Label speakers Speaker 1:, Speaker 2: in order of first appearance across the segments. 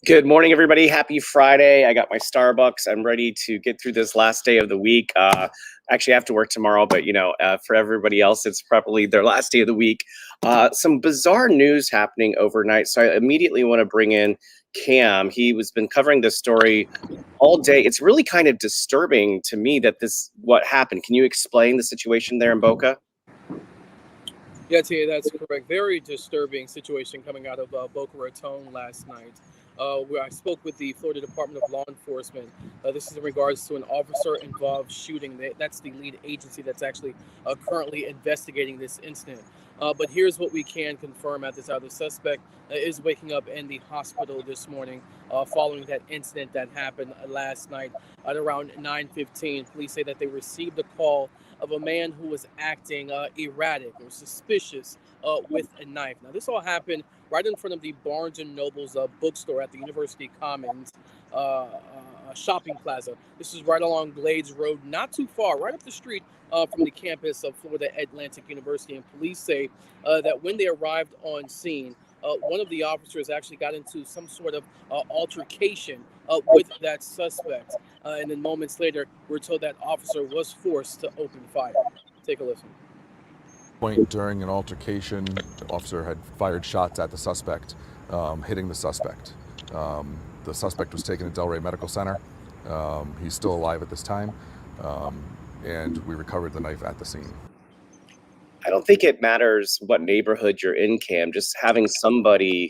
Speaker 1: Good morning, everybody. Happy Friday. I got my Starbucks. I'm ready to get through this last day of the week. Actually, I have to work tomorrow, but for everybody else, it's probably their last day of the week. Some bizarre news happening overnight. So I immediately want to bring in Cam. He has been covering this story all day. It's really kind of disturbing to me that what happened. Can you explain the situation there in Boca?
Speaker 2: Yeah, Tia, that's correct. Very disturbing situation coming out of Boca Raton last night, where I spoke with the Florida Department of Law Enforcement. This is in regards to an officer-involved shooting. That's the lead agency that's actually currently investigating this incident. But here's what we can confirm at this hour. The suspect is waking up in the hospital this morning following that incident that happened last night at around 9:15. Police say that they received a call of a man who was acting erratic or suspicious with a knife. Now, this all happened right in front of the Barnes and Noble's bookstore at the University Commons shopping plaza. This is right along Glades Road, not too far, right up the street from the campus of Florida Atlantic University. And police say that when they arrived on scene, one of the officers actually got into some sort of altercation with that suspect. And then moments later, we're told that officer was forced to open fire. Take a listen.
Speaker 3: During an altercation, the officer had fired shots at the suspect, hitting the suspect. The suspect was taken to Delray Medical Center. He's still alive at this time, and we recovered the knife at the scene.
Speaker 1: I don't think it matters what neighborhood you're in, Cam. Just having somebody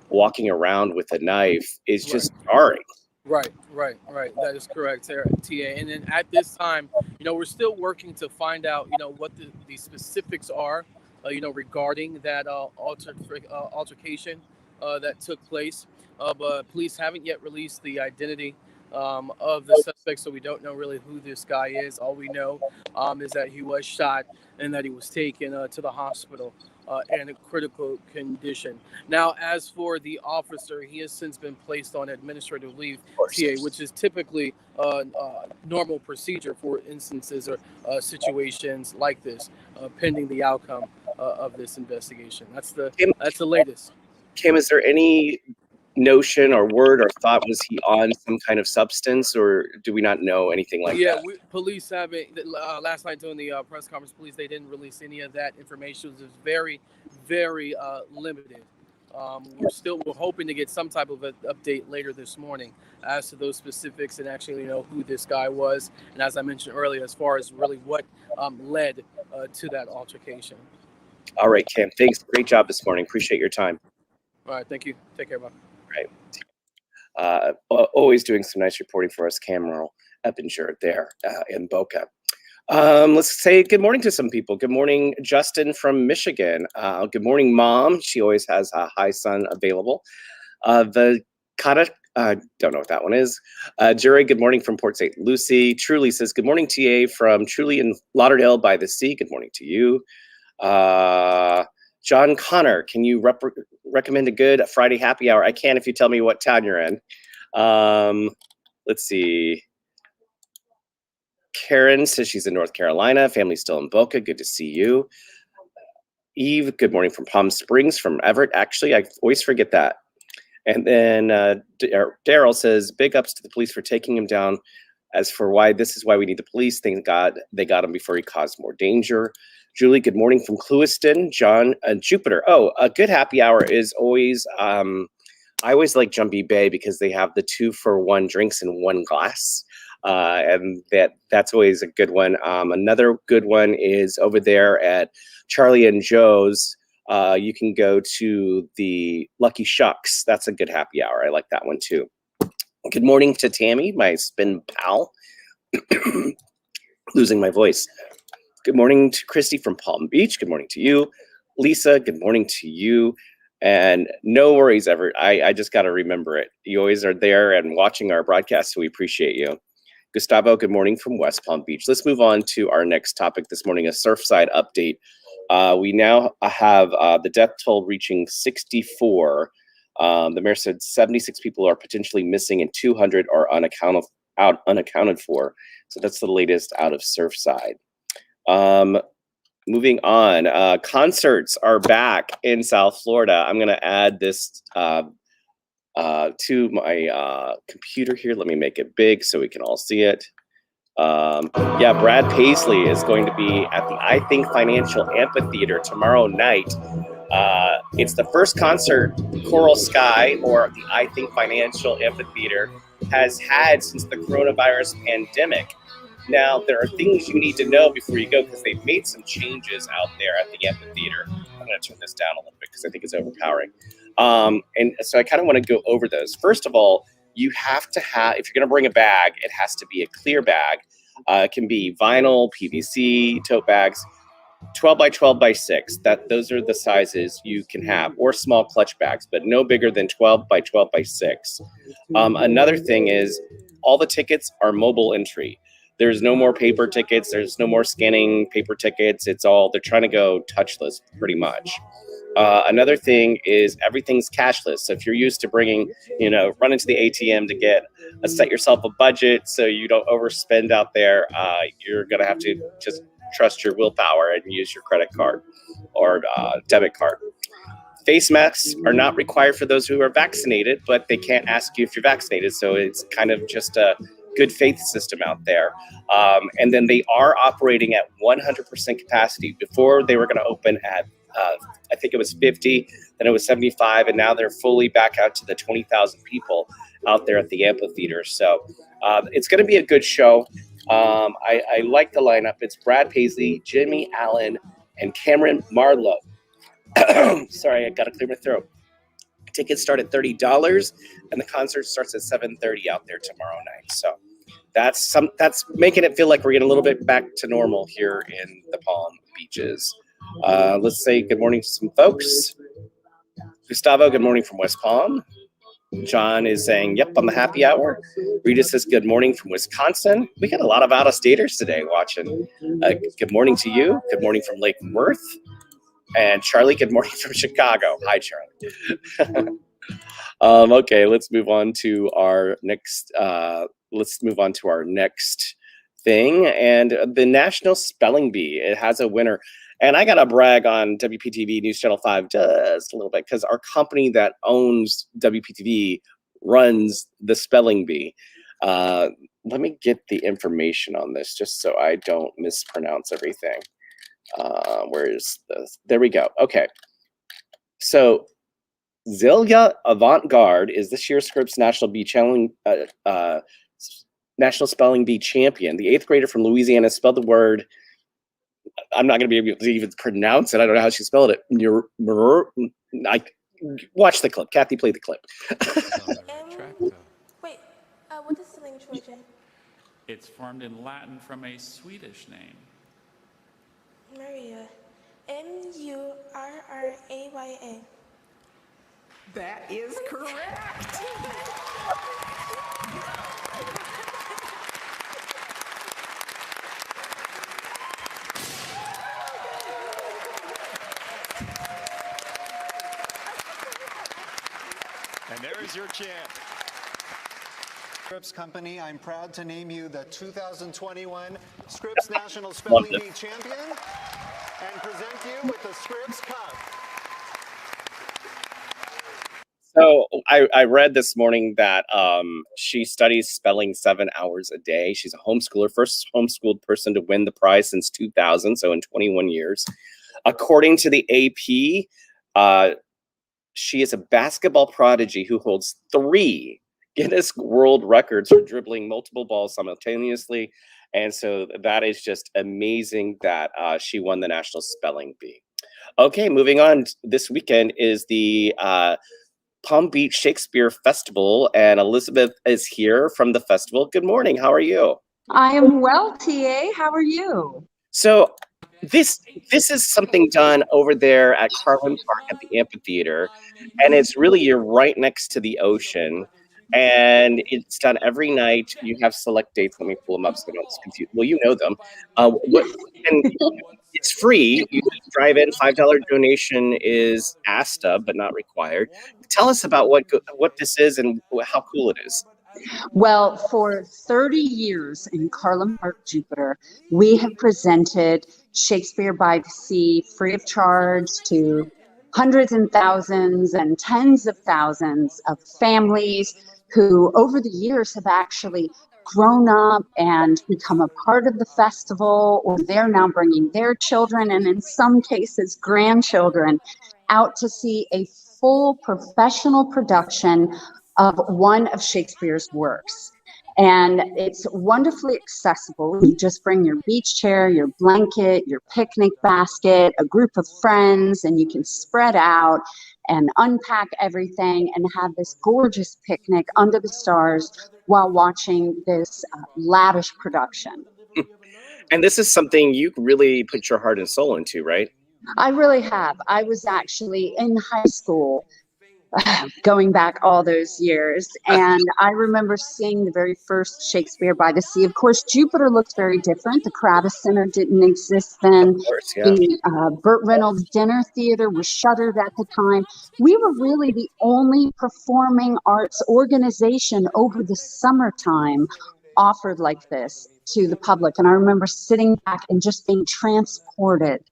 Speaker 1: walking around with a knife is just jarring.
Speaker 2: Right. That is correct, TA. And then at this time, we're still working to find out, what the specifics are, regarding that altercation that took place. But police haven't yet released the identity of the suspect, so we don't know really who this guy is. All we know is that he was shot and that he was taken to the hospital in a critical condition. Now, as for the officer, he has since been placed on administrative leave, TA, which is typically normal procedure for instances or situations like this, pending the outcome of this investigation. That's the latest.
Speaker 1: Kim, is there any notion or word or thought, was he on some kind of substance, or do we not know anything like that?
Speaker 2: Police haven't. Last night during the press conference, police, they didn't release any of that information. It was very, very limited. We're hoping to get some type of an update later this morning as to those specifics and actually who this guy was, and as I mentioned earlier, as far as really what led to that altercation.
Speaker 1: All right, Cam, thanks. Great job this morning. Appreciate your time.
Speaker 2: All right, thank you. Take care, bye.
Speaker 1: Right. Always doing some nice reporting for us, Cameron Eppinger there in Boca. Let's say good morning to some people. Good morning, Justin from Michigan. Good morning, Mom. She always has a Hi Son available. The Kata, don't know what that one is. Jury, good morning from Port St. Lucie. Truly says, good morning, TA from Truly in Lauderdale by the Sea. Good morning to you. John Connor, can you recommend a good Friday happy hour? I can if you tell me what town you're in. Let's see. Karen says she's in North Carolina. Family's still in Boca. Good to see you. Eve, good morning from Palm Springs, from Everett. Actually, I always forget that. And then Daryl says, big ups to the police for taking him down. As for why this is why we need the police, thank God they got him before he caused more danger. Julie, good morning from Clewiston. John and Jupiter. Oh, a good happy hour is always, I always like Jumbie Bay because they have the 2-for-1 drinks in one glass. And that's always a good one. Another good one is over there at Charlie and Joe's. You can go to the Lucky Shucks. That's a good happy hour. I like that one too. Good morning to Tammy, my spin pal. Losing my voice. Good morning to Christy from Palm Beach. Good morning to you. Lisa, good morning to you. And no worries, Everett. I just got to remember it. You always are there and watching our broadcast, so we appreciate you. Gustavo, good morning from West Palm Beach. Let's move on to our next topic this morning, a Surfside update. We now have the death toll reaching 64. The mayor said 76 people are potentially missing and 200 are unaccounted for. So that's the latest out of Surfside. Moving on, concerts are back in South Florida. I'm going to add this to my computer here. Let me make it big so we can all see it. Yeah, Brad Paisley is going to be at the iTHINK Financial Amphitheater tomorrow night. It's the first concert Coral Sky, or the iTHINK Financial Amphitheater, has had since the coronavirus pandemic. Now, there are things you need to know before you go, because they've made some changes out there at the amphitheater. I'm going to turn this down a little bit because I think it's overpowering. And so I kind of want to go over those. First of all, you have to have, if you're going to bring a bag, it has to be a clear bag. It can be vinyl, PVC, tote bags, 12 by 12 by 6. Those are the sizes you can have, or small clutch bags, but no bigger than 12 by 12 by 6. Another thing is all the tickets are mobile entry. There's no more paper tickets. There's no more scanning paper tickets. It's all, they're trying to go touchless pretty much. Another thing is everything's cashless. So if you're used to bringing, run into the ATM to get set yourself a budget so you don't overspend out there, you're going to have to just trust your willpower and use your credit card or debit card. Face masks are not required for those who are vaccinated, but they can't ask you if you're vaccinated. So it's kind of just a good faith system out there. And then they are operating at 100% capacity. Before, they were going to open at I think it was 50, then it was 75, and now they're fully back out to the 20,000 people out there at the amphitheater. So it's going to be a good show. I like the lineup. It's Brad Paisley, Jimmy Allen, and Cameron Marlowe. Sorry, I got to clear my throat. Tickets start at $30, and the concert starts at 7:30 out there tomorrow night. So that's making it feel like we're getting a little bit back to normal here in the Palm Beaches. Let's say good morning to some folks. Gustavo, good morning from West Palm. John is saying, yep, on the happy hour. Rita says, good morning from Wisconsin. We got a lot of out-of-staters today watching. Good morning to you. Good morning from Lake Worth. And Charlie, good morning from Chicago. Hi, Charlie. Okay, let's move on to our next thing. And the National Spelling Bee, it has a winner. And I got to brag on WPTV News Channel 5 just a little bit, because our company that owns WPTV runs the Spelling Bee. Let me get the information on this just so I don't mispronounce everything. Where is this? There we go. Okay. So Zelia Avant-Garde is this year's Scripps National Spelling Bee champion. The 8th grader from Louisiana spelled the word, I'm not going to be able to even pronounce it. I don't know how she spelled it. Watch the clip. Kathy, play the clip.
Speaker 4: Wait, what is the name, Trojan?
Speaker 5: It's formed in Latin from a Swedish name.
Speaker 4: Maria. Murraya.
Speaker 6: That is correct.
Speaker 7: And there is your champ. Scripps Company, I'm proud to name you the 2021 Scripps National Spelling Bee champion and present you with the Scripps Cup.
Speaker 1: So I read this morning that she studies spelling 7 hours a day. She's a homeschooler, first homeschooled person to win the prize since 2000, so in 21 years. According to the AP, she is a basketball prodigy who holds 3 Guinness World Records for dribbling multiple balls simultaneously. And so that is just amazing that she won the National Spelling Bee. Okay, moving on. This weekend is the Palm Beach Shakespeare Festival, and Elizabeth is here from the festival. Good morning. How are you?
Speaker 8: I am well, TA. How are you?
Speaker 1: So this is something done over there at Carlin Park at the amphitheater, and it's really, you're right next to the ocean, and it's done every night. You have select dates. Let me pull them up so I don't confuse. Well, you know them. And it's free. You just drive in. $5 donation is asked of, but not required. Tell us about what this is and how cool it is.
Speaker 8: Well, for 30 years in Carlin Park, Jupiter, we have presented Shakespeare by the Sea free of charge to hundreds and thousands and tens of thousands of families who over the years have actually grown up and become a part of the festival, or they're now bringing their children and in some cases grandchildren out to see a full professional production of one of Shakespeare's works. And it's wonderfully accessible. You just bring your beach chair, your blanket, your picnic basket, a group of friends, and you can spread out and unpack everything and have this gorgeous picnic under the stars while watching this lavish production.
Speaker 1: And this is something you really put your heart and soul into, right?
Speaker 8: I really have. I was actually in high school going back all those years. And I remember seeing the very first Shakespeare by the Sea. Of course, Jupiter looked very different. The Kravis Center didn't exist then.
Speaker 1: Of course, yeah.
Speaker 8: The Burt Reynolds Dinner Theater was shuttered at the time. We were really the only performing arts organization over the summertime offered like this to the public. And I remember sitting back and just being transported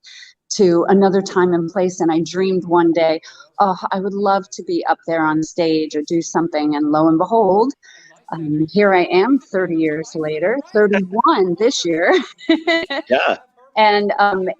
Speaker 8: to another time and place. And I dreamed one day, oh, I would love to be up there on stage or do something. And lo and behold, here I am 30 years later, 31 this year.
Speaker 1: Yeah.
Speaker 8: And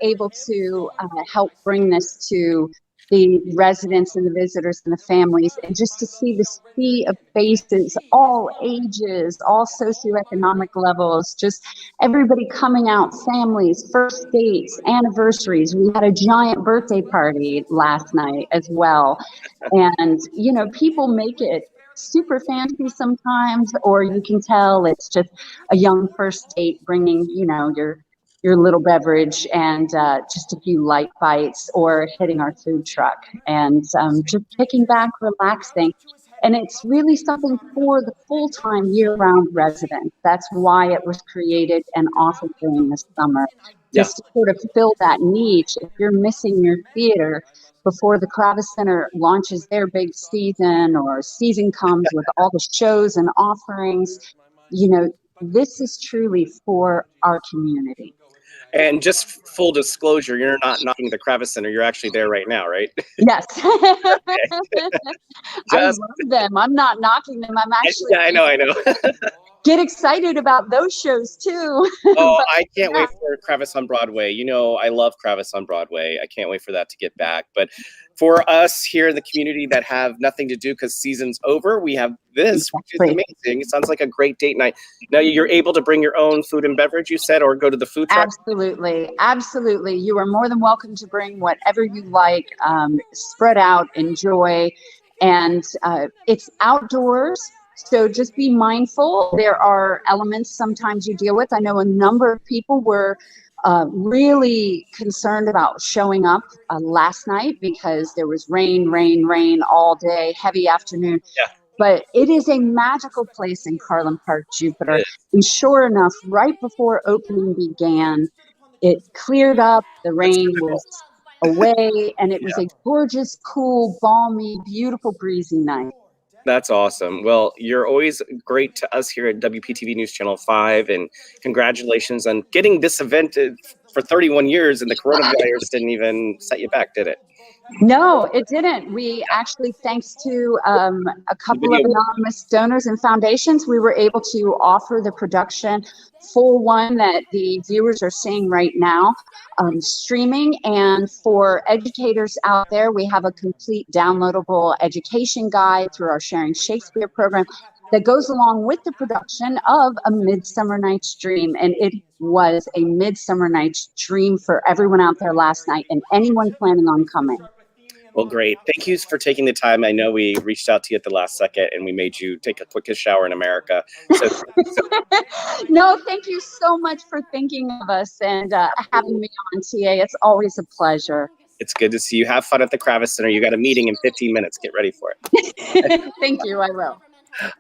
Speaker 8: able to help bring this to the residents and the visitors and the families, and just to see the sea of faces, all ages, all socioeconomic levels, just everybody coming out, families, first dates, anniversaries. We had a giant birthday party last night as well. And, you know, people make it super fancy sometimes, or you can tell it's just a young first date bringing, you know, your little beverage and just a few light bites, or hitting our food truck and just kicking back, relaxing. And it's really something for the full-time year-round resident. That's why it was created and offered during the summer, just to sort of fill that niche. If you're missing your theater before the Kravis Center launches their big season, or season comes with all the shows and offerings, you know, this is truly for our community.
Speaker 1: And just full disclosure, you're not knocking the Kravis Center. You're actually there right now, right?
Speaker 8: Yes. I
Speaker 1: Just,
Speaker 8: love them. I'm not knocking them. I'm actually
Speaker 1: yeah, I know.
Speaker 8: get excited about those shows too.
Speaker 1: Oh,
Speaker 8: But,
Speaker 1: I can't
Speaker 8: yeah.
Speaker 1: wait for Kravis on Broadway. You know, I love Kravis on Broadway. I can't wait for that to get back. But for us here in the community that have nothing to do because season's over, we have this, which is
Speaker 8: Exactly.
Speaker 1: amazing. It sounds like a great date night. Now, you're able to bring your own food and beverage, you said, or go to the food truck?
Speaker 8: Absolutely. Absolutely. You are more than welcome to bring whatever you like, spread out, enjoy. And it's outdoors. So just be mindful. There are elements sometimes you deal with. I know a number of people were really concerned about showing up last night because there was rain all day, heavy afternoon.
Speaker 1: Yeah.
Speaker 8: But it is a magical place in Carlin Park, Jupiter.
Speaker 1: It
Speaker 8: And sure enough, right before opening began, it cleared up, the
Speaker 1: That's
Speaker 8: rain
Speaker 1: typical.
Speaker 8: was away, and it was
Speaker 1: Yeah.
Speaker 8: a gorgeous, cool, balmy, beautiful, breezy night.
Speaker 1: That's awesome. Well, you're always great to us here at WPTV News Channel 5, and congratulations on getting this event for 31 years, and the coronavirus didn't even set you back, did it?
Speaker 8: No, it didn't. We actually, thanks to a couple of
Speaker 1: Video.
Speaker 8: anonymous donors and foundations, we were able to offer the production, full one that the viewers are seeing right now, streaming. And for educators out there, we have a complete downloadable education guide through our Sharing Shakespeare program that goes along with the production of A Midsummer Night's Dream. And it was a Midsummer Night's Dream for everyone out there last night and anyone planning on coming.
Speaker 1: Well, great. Thank you for taking the time. I know we reached out to you at the last second and we made you take a quickest shower in America. So
Speaker 8: No, thank you so much for thinking of us and having me on, TA. It's always a pleasure.
Speaker 1: it's good to see you. Have fun at the Kravis Center. You got a meeting in 15 minutes. Get ready for it.
Speaker 8: Thank you, I will.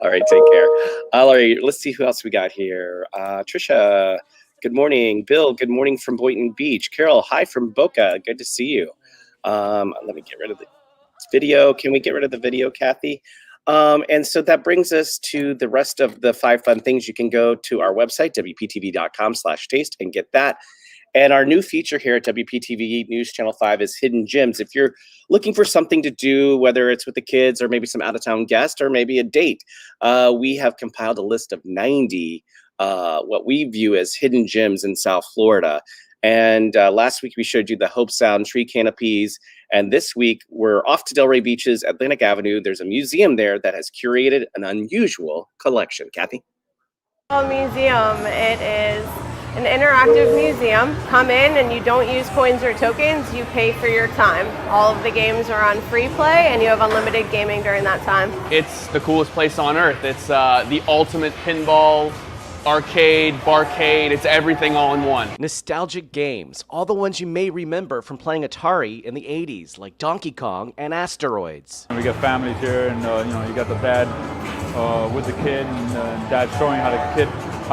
Speaker 1: All right, take care. All right, let's see who else we got here. Trisha, good morning. Bill, good morning from Boynton Beach. Carol, hi from Boca. Good to see you. Let me get rid of the video. Can we get rid of the video, Kathy? And so that brings us to the rest of the 5 fun things. You can go to our website, wptv.com/taste, and get that. And our new feature here at WPTV News Channel 5 is Hidden Gems. If you're looking for something to do, whether it's with the kids or maybe some out-of-town guest or maybe a date, we have compiled a list of 90 what we view as hidden gems in South Florida. And last week we showed you the Hope Sound tree canopies. And this week we're off to Delray Beach's Atlantic Avenue. There's a museum there that has curated an unusual collection. Kathy?
Speaker 9: Museum. It is an interactive museum. Come in and you don't use coins or tokens, you pay for your time. All of the games are on free play and you have unlimited gaming during that time.
Speaker 10: It's the coolest place on earth. It's the ultimate pinball, arcade, barcade, it's everything all in one.
Speaker 11: Nostalgic games, all the ones you may remember from playing Atari in the 80s, like Donkey Kong and Asteroids.
Speaker 12: We got families here, and you got the dad with the kid, and dad showing how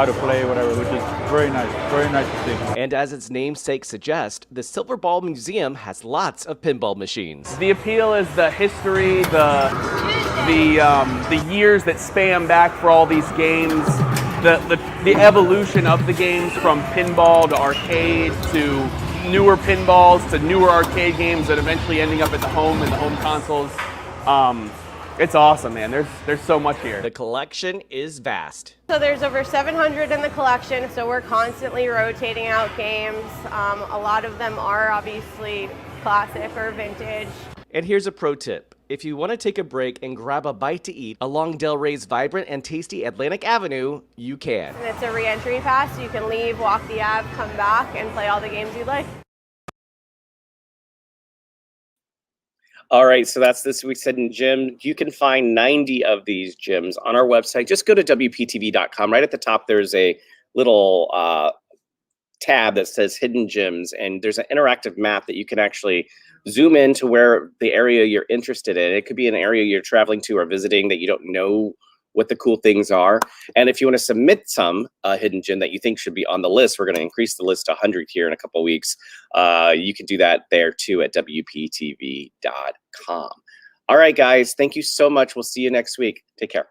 Speaker 12: to play, whatever, which is very nice to see.
Speaker 11: And as its namesake suggests, the Silver Ball Museum has lots of pinball machines.
Speaker 10: The appeal is the history, the years that span back for all these games. The evolution of the games from pinball to arcade to newer pinballs to newer arcade games that eventually ending up at the home and the home consoles. It's awesome, man. There's so much here.
Speaker 11: The collection is vast.
Speaker 9: So there's over 700 in the collection, so we're constantly rotating out games. A lot of them are obviously classic or vintage.
Speaker 11: And here's a pro tip. If you want to take a break and grab a bite to eat along Delray's vibrant and tasty Atlantic Avenue, you can.
Speaker 9: And it's a re-entry pass. You can leave, walk the Ave, come back, and play all the games you'd like.
Speaker 1: All right, so that's this week's Hidden Gem. You can find 90 of these gems on our website. Just go to WPTV.com. Right at the top, there's a little tab that says Hidden Gems, and there's an interactive map that you can actually zoom in to where the area you're interested in. It could be an area you're traveling to or visiting that you don't know what the cool things are. And if you want to submit some hidden gem that you think should be on the list, we're going to increase the list to 100 here in a couple of weeks. You can do that there too at WPTV.com. All right, guys, thank you so much. We'll see you next week. Take care.